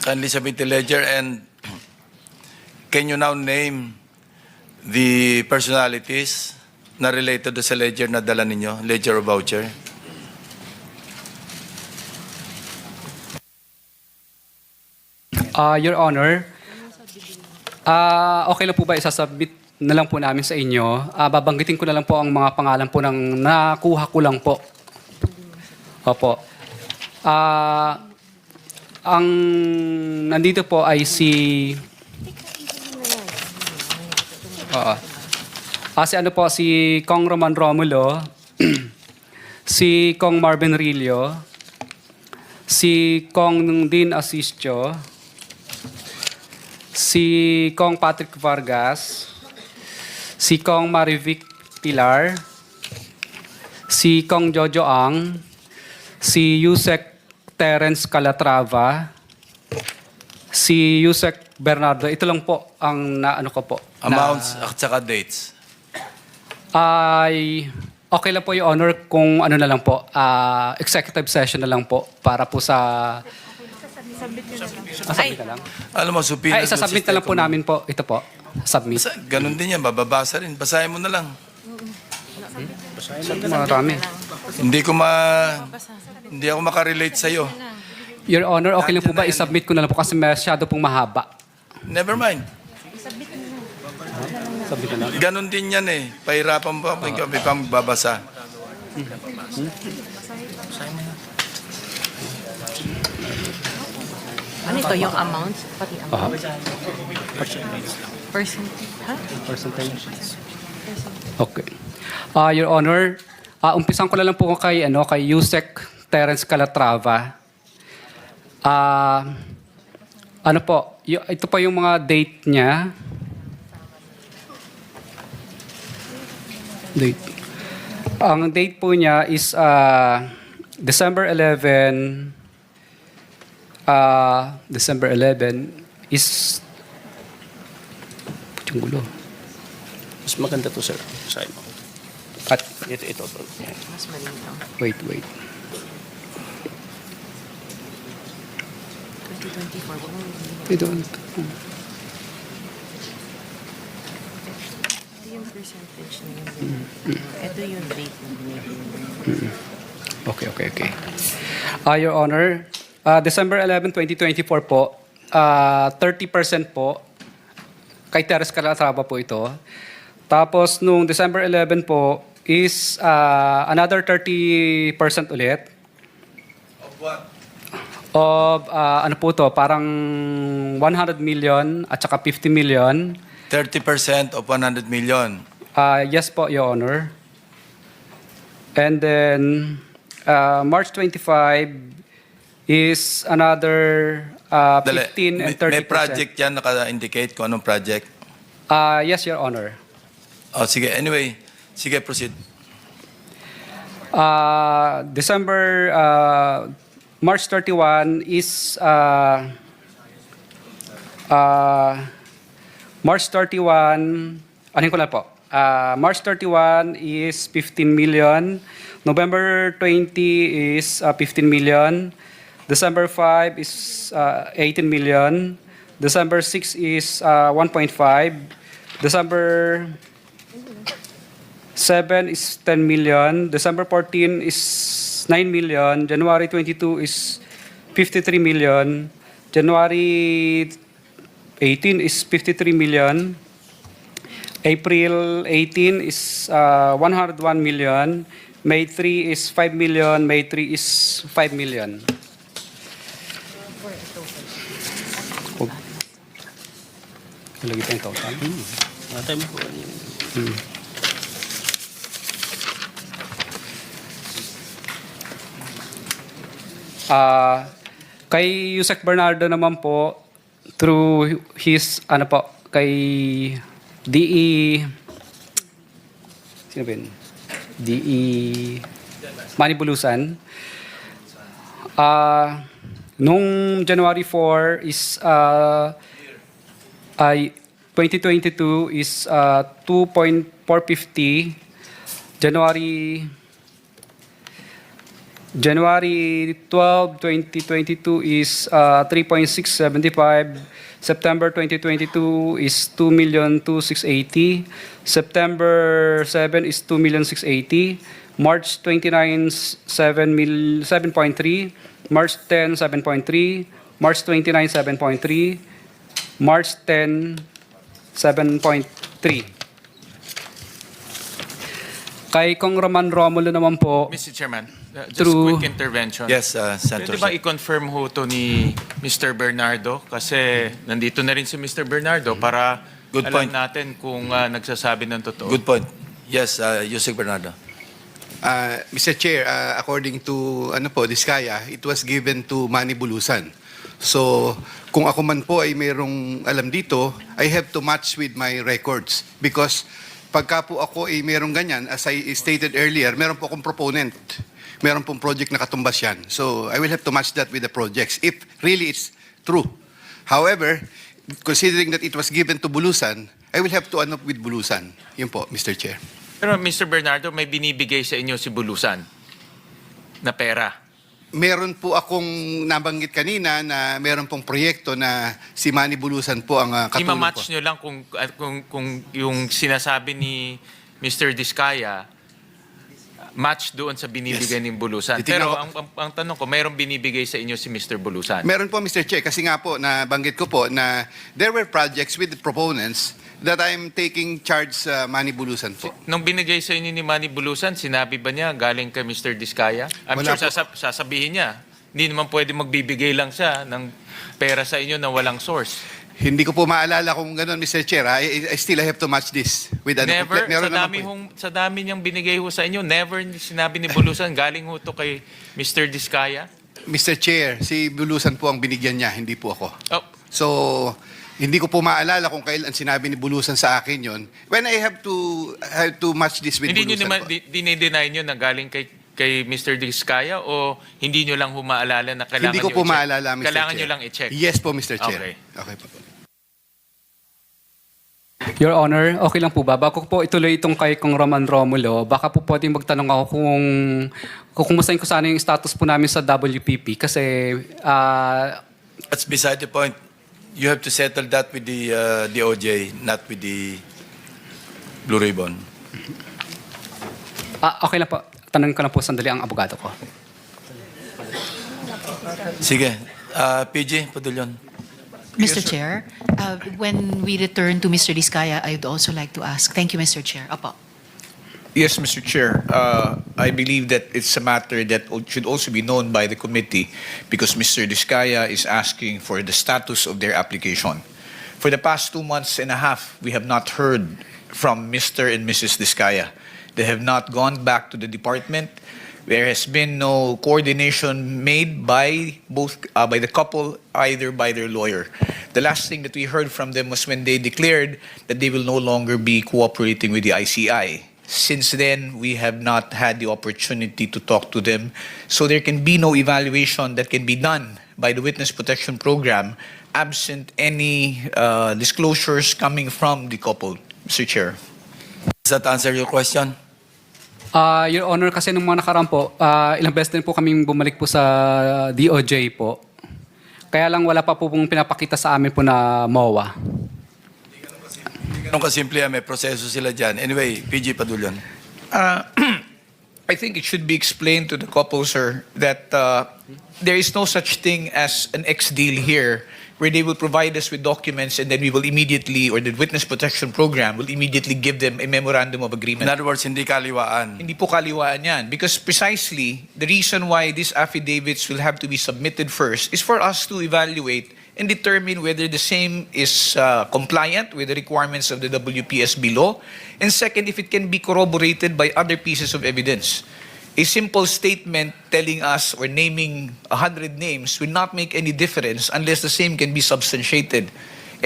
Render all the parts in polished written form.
Kindly submit the ledger, and can you now name the personalities na related sa ledger na dala ninyo, ledger o voucher? Your Honor, okay lang po ba isasubmit na lang po namin sa inyo? Babanggitin ko na lang po ang mga pangalan po ng nakuha ko lang po. Opo. Ang nandito po ay si si Kong Roman Romulo, si Kong Marvin Rillo, si Kong Dean Asistio, si Kong Patrick Vargas, si Kong Marivic Pilar, si Kong Jojo Ang, si Yusek Terence Calatrava, si Yusek Bernardo. Ito lang po ang naano ko po. Amounts at saka dates. Ay okay lang po, Your Honor, kung ano na lang po, executive session na lang po para po sa... Submit na lang. Alam mo, supina... Isasubmit na lang po namin po. Ito po. Submit. Ganun din yan, bababasa rin. Basahin mo na lang. Marami. Hindi ako makarelate sa'yo. Your Honor, okay lang po ba? I-submit ko na lang po kasi masyado pong mahaba. Never mind. Submit na lang. Ganun din yan eh. Pahirapan pa, may pang babasa. Ano ito, yung amounts? Pati amounts? Percentage. Okay. Your Honor, umpisan ko na lang po kay Yusek Terence Calatrava. Ito po yung mga date niya. Ang date po niya is December 11. December 11 is... Putyong gulo. Mas maganda to, sir. Sa'yo mo. At, Ito. Mas malinaw. wait. 2024. Ito. Ito yung percentage na yun. Ito yung rate na binibigay. Okay. Your Honor, December 11, 2024 po, 30% po, kay Teres Calatrava po ito. Tapos, nung December 11 po, is another 30% ulit. Of what? Of, ano po to, parang 100 million at saka 50 million. 30% of 100 million. Yes po, Your Honor. And then, March 25 is another 15 and 30%. May project yan naka-indicate kung anong project? Yes, Your Honor. Oh, sige. Anyway, sige, proceed. March 31 is March 31, anin ko na po. March 31 is 15 million. November 20 is 15 million. December 5 is 18 million. December 6 is 1.5. December 7 is 10 million. December 14 is 9 million. January 22 is 53 million. January 18 is 53 million. April 18 is 101 million. May 3 is 5 million. May 3 is 5 million. Lagi pa yung total. Matay mo po. Kay Yusek Bernardo naman po, through his, kay DE, sino ba yun? DE Manibulusan. Nung January 4 is, 2022 is 2.450. January January 12, 2022 is 3.675. September 2022 is 2,260,000. September 7 is 2,680,000. March 29, 7.3. March 10, 7.3. March 29, 7.3. March 10, 7.3. Kay Kong Roman Romulo naman po, Mr. Chairman, just Through- quick intervention. Yes, Senator. Pwede ba i-confirm ho to ni Mr. Bernardo? Kasi nandito na rin si Mr. Bernardo para Good alam point. natin kung nagsasabi ng totoo. Good point. Yes, Yusek Bernardo. Mr. Chair, according to Discaya, it was given to Manny Bulusan. So, kung ako man po ay mayroong alam dito, I have to match with my records because pagka po ako ay mayroong ganyan, as I stated earlier, meron po akong proponent. Meron pong project na katumbas yan. So, I will have to match that with the projects if really it's true. However, considering that it was given to Bulusan, I will have to with Bulusan. Yun po, Mr. Chair. Pero Mr. Bernardo, may binibigay sa inyo si Bulusan na pera. Meron po akong nabanggit kanina na meron pong proyekto na si Manny Bulusan po ang katulong po. Ima-match nyo lang kung yung sinasabi ni Mr. Discaya match doon sa binibigay Yes. ni Bulusan. Titignan Pero ko- ang tanong ko, mayroong binibigay sa inyo si Mr. Bulusan? Meron po, Mr. Chair, kasi nga po, nabanggit ko po na there were projects with the proponents that I'm taking charge sa Manny Bulusan po. Nung binigay sa inyo ni Manny Bulusan, sinabi ba niya galing kay Mr. Discaya? I'm Wala sure po. sasabihin niya. Hindi naman pwede magbibigay lang siya ng pera sa inyo na walang source. Hindi ko po maalala kung gano'n, Mr. Chair. I still have to match this with Never, meron sa naman dami, po. sa dami niyang binigay ho sa inyo, never sinabi ni Bulusan, galing ho to kay Mr. Discaya? Mr. Chair, si Bulusan po ang binigyan niya, hindi po ako. Oh, So, hindi ko po maalala kung kailan sinabi ni Bulusan sa akin yon. When I have to match this with hindi niyo Bulusan naman, po. dinideny niyo na galing kay Mr. Discaya o hindi niyo lang humaalala na kailangan Hindi ko niyo po i-check? maalala, Mr. Kailangan Chair. niyo lang i-check? Yes po, Mr. Chair. Okay. Okay po. Your Honor, okay lang po ba? Bago ko po ituloy itong kay Kong Roman Romulo, baka po pwedeng magtanong ako kung kumustahin ko sana yung status po namin sa WPP kasi That's beside the point. You have to settle that with the DOJ, not with the Blue Ribbon. okay lang po. Tanongin ko lang po sandali ang abogado ko. Sige. PG, Padulyon. Mr. Chair, when we return to Mr. Discaya, I'd also like to ask. Thank you, Mr. Chair. Apo. Yes, Mr. Chair. I believe that it's a matter that should also be known by the committee because Mr. Discaya is asking for the status of their application. For the past 2 months and a half, we have not heard from Mr. and Mrs. Discaya. They have not gone back to the department. There has been no coordination made by by the couple, either by their lawyer. The last thing that we heard from them was when they declared that they will no longer be cooperating with the ICI. Since then, we have not had the opportunity to talk to them. So there can be no evaluation that can be done by the Witness Protection Program absent any disclosures coming from the couple, Mr. Chair. Does that answer your question? Your Honor, kasi nung mga nakaraan po, ilang beses din po kaming bumalik po sa DOJ po. Kaya lang wala pa po pong pinapakita sa amin po na MOA. Ganun kasimple yan, may proseso sila dyan. Anyway, PG, Padulyon. I think it should be explained to the couple, sir, that there is no such thing as an ex-deal here where they will provide us with documents and then we will immediately, or the Witness Protection Program will immediately give them a memorandum of In agreement. other words, hindi kaliwaan. Hindi po kaliwaan yan. Because precisely, the reason why these affidavits will have to be submitted first is for us to evaluate and determine whether the same is compliant with the requirements of the WPSB law. And second, if it can be corroborated by other pieces of evidence. A simple statement telling us or naming 100 names will not make any difference unless the same can be substantiated.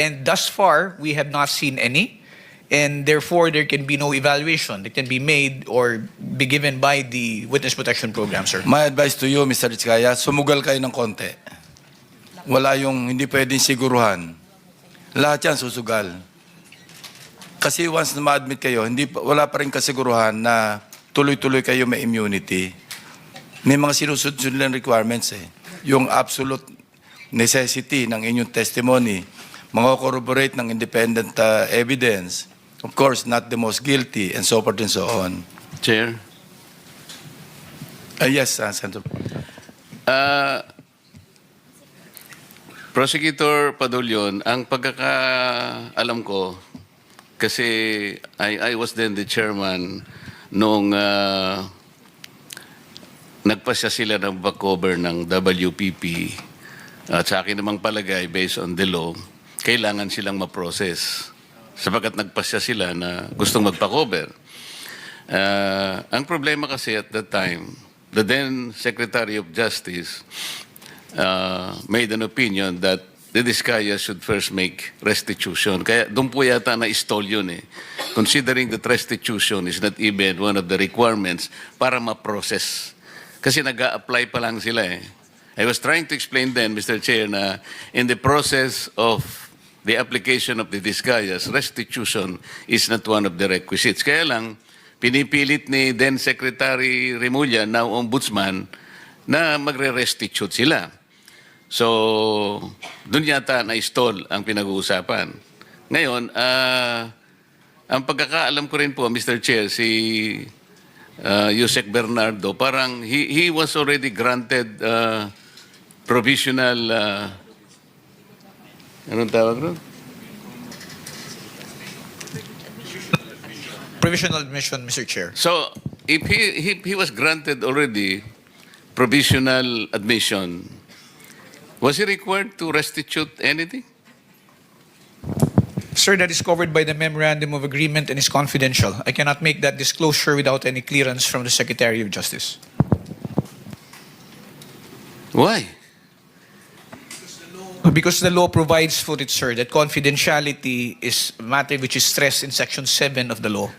And thus far, we have not seen any. And therefore, there can be no evaluation that can be made or be given by the Witness Protection Program, sir. My advice to you, Mr. Rizkaya, sumugal kayo ng konti. Wala yung hindi pwedeng siguruhan. Lahat yan susugal. Kasi once na ma-admit kayo, wala pa rin kasiguruhan na tuloy-tuloy kayo may immunity. May mga sinusunod lang requirements eh. Yung absolute necessity ng inyong testimony, corroborate ng independent evidence, of course, not the most guilty, and so forth and so on. Chair. Yes, Senator. Prosecutor Padulyon, ang pagkakaalam ko, kasi I was then the chairman nung nagpasya sila ng back-cover ng WPP at sa akin namang palagay based on the law, kailangan silang ma-process sapagkat nagpasya sila na gustong magpa-cover. Ang problema kasi at that time, the then Secretary of Justice made an opinion that the Discaya should first make restitution. Kaya doon po yata na-stall yun eh. Considering that restitution is not even one of the requirements para ma-process. Kasi nag-a-apply pa lang sila eh. I was trying to explain then, Mr. Chair, na in the process of the application of the Discayas, restitution is not one of the requisites. Kaya lang, pinipilit ni then Secretary Remulla, now Ombudsman, na magre-restitute sila. So, dun yata na-stall ang pinag-uusapan. Ngayon, ang pagkakaalam ko rin po, Mr. Chair, si Yusek Bernardo, parang he was already granted provisional, anong tawag ron? Provisional admission, Mr. Chair. So, if he was granted already provisional admission, was he required to restitute anything? Sir, that is covered by the memorandum of agreement and is confidential. I cannot make that disclosure without any clearance from the Secretary of Justice. Why? Because the law provides for it, sir, that confidentiality is a matter which is stressed in Section 7 of the law.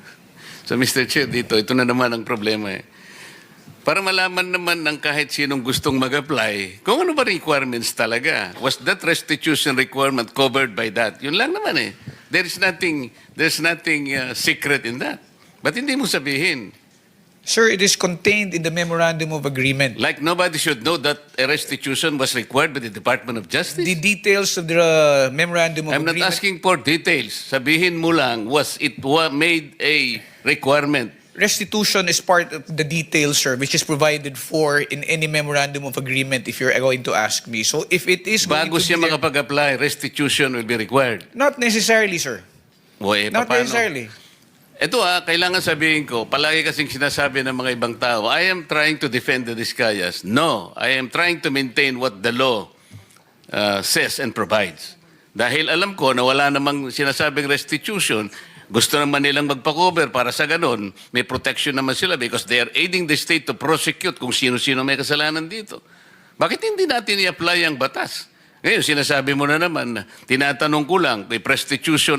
So, Mr. Chair, ito na naman ang problema eh. Para malaman naman ng kahit sinong gustong mag-apply, kung ano ba requirements talaga. Was that restitution requirement covered by that? Yun lang naman eh. There's nothing secret in that. Ba't hindi mo sabihin? Sir, it is contained in the memorandum of agreement. Like nobody should know that a restitution was required by the Department of Justice? The details of the memorandum of I'm not agreement. asking for details. Sabihin mo lang, was it made a requirement? Restitution is part of the details, sir, which is provided for in any memorandum of agreement if you're going to ask me. So if it is going Bago to siya be there- makapag-apply, restitution will be required. Not necessarily, sir. O, Not paano? necessarily. Ito kailangan sabihin ko, palagi kasing sinasabi ng mga ibang tao, I am trying to defend the Discayas. No, I am trying to maintain what the law says and provides. Dahil alam ko na wala namang sinasabing restitution, gusto naman nilang magpa-cover para sa ganun, may protection naman sila because they are aiding the state to prosecute kung sino-sino may kasalanan dito. Bakit hindi natin i-apply ang batas? Ngayon, sinasabi mo na naman, tinatanong ko lang, may restitution